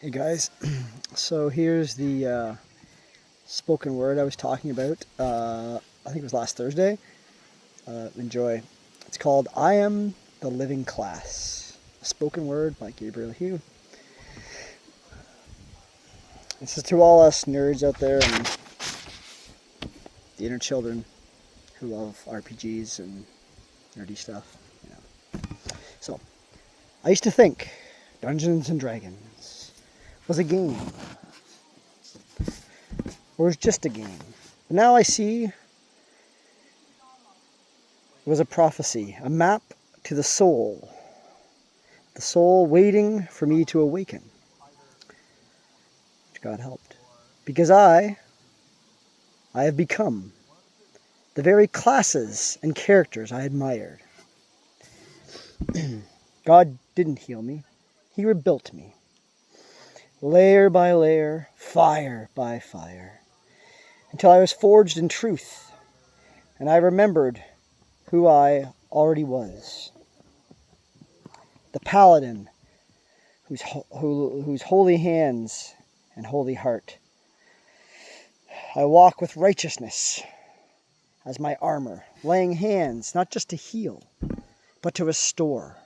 Hey guys, so here's the spoken word I was talking about. I think it was last Thursday. Enjoy. It's called I Am the Living Class. A spoken word by Gabriel Hugh. This is to all us nerds out there and the inner children who love RPGs and nerdy stuff. So, I used to think Dungeons and Dragons was a game. Or was just a game. But now I see it was a prophecy, a map to the soul waiting for me to awaken. Which God helped. Because I have become the very classes and characters I admired. God didn't heal me. He rebuilt me. Layer by layer, fire by fire. Until I was forged in truth. And I remembered who I already was. The paladin whose holy hands and holy heart. I walk with righteousness as my armor, laying hands not just to heal, but to restore.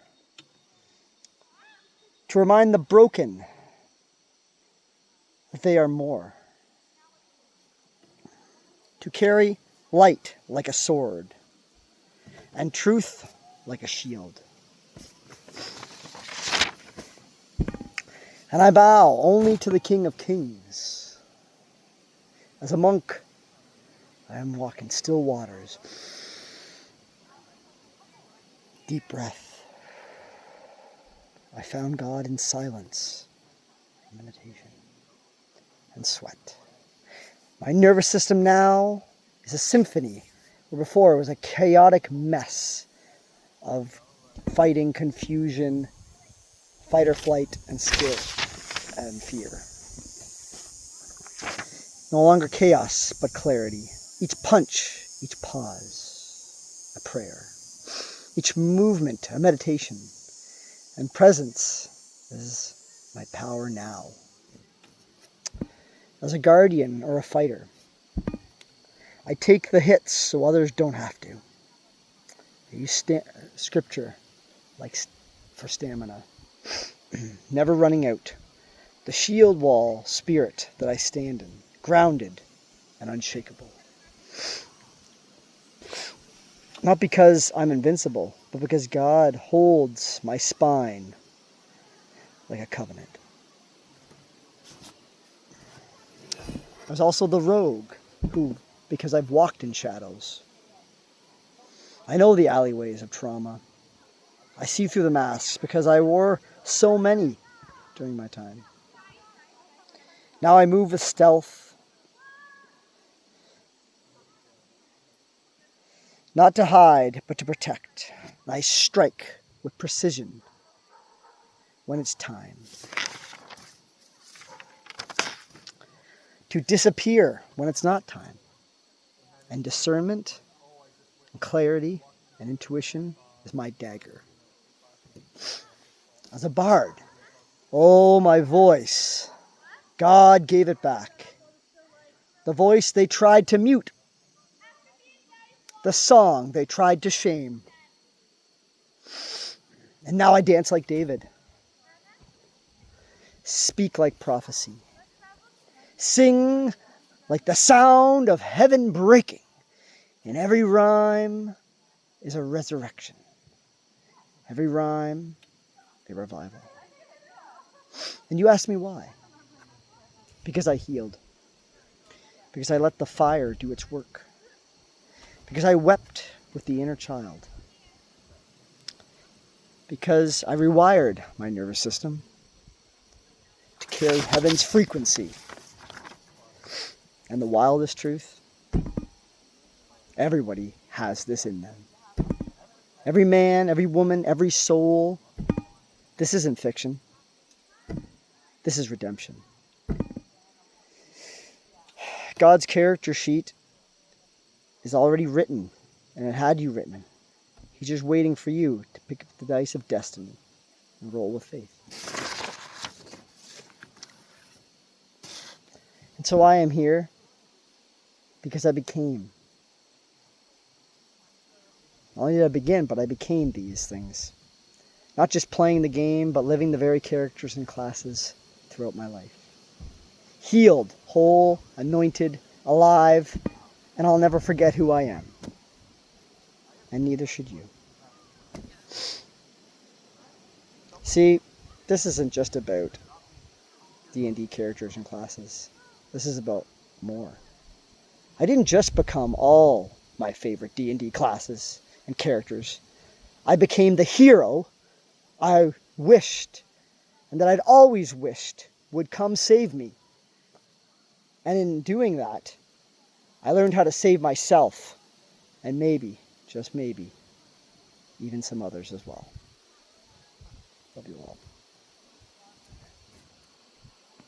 To remind the broken that they are more. To carry light like a sword, and truth like a shield. And I bow only to the King of Kings. As a monk, I am walking still waters. Deep breath. I found God in silence, meditation, and sweat. My nervous system now is a symphony, where before it was a chaotic mess of fighting, confusion, fight or flight, and scare and fear. No longer chaos, but clarity. Each punch, each pause, a prayer. Each movement, a meditation. And presence is my power now. As a guardian or a fighter, I take the hits so others don't have to. I use scripture like for stamina. Never running out. The shield wall spirit that I stand in, grounded and unshakable. Not because I'm invincible, but because God holds my spine like a covenant. I was also the rogue who, because I've walked in shadows. I know the alleyways of trauma. I see through the masks because I wore so many during my time. Now I move with stealth, not to hide, but to protect. I strike with precision when it's time. To disappear when it's not time. And discernment, and clarity, and intuition is my dagger. As a bard, oh, my voice, God gave it back. The voice they tried to mute. The song they tried to shame. And now I dance like David. Speak like prophecy. Sing like the sound of heaven breaking. In every rhyme is a resurrection. Every rhyme, a revival. And you ask me why? Because I healed. Because I let the fire do its work. Because I wept with the inner child. Because I rewired my nervous system to carry heaven's frequency. And the wildest truth, everybody has this in them. Every man, every woman, every soul. This isn't fiction. This is redemption. God's character sheet is already written, and it had you written. He's just waiting for you to pick up the dice of destiny and roll with faith. And so I am here because I became. Not only did I begin, but I became these things. Not just playing the game, but living the very characters and classes throughout my life. Healed, whole, anointed, alive, and I'll never forget who I am. And neither should you. See, this isn't just about D&D characters and classes. This is about more. I didn't just become all my favorite D&D classes and characters. I became the hero I wished, and that I'd always wished would come save me. And in doing that, I learned how to save myself, and maybe, just maybe, even some others as well. Love you all.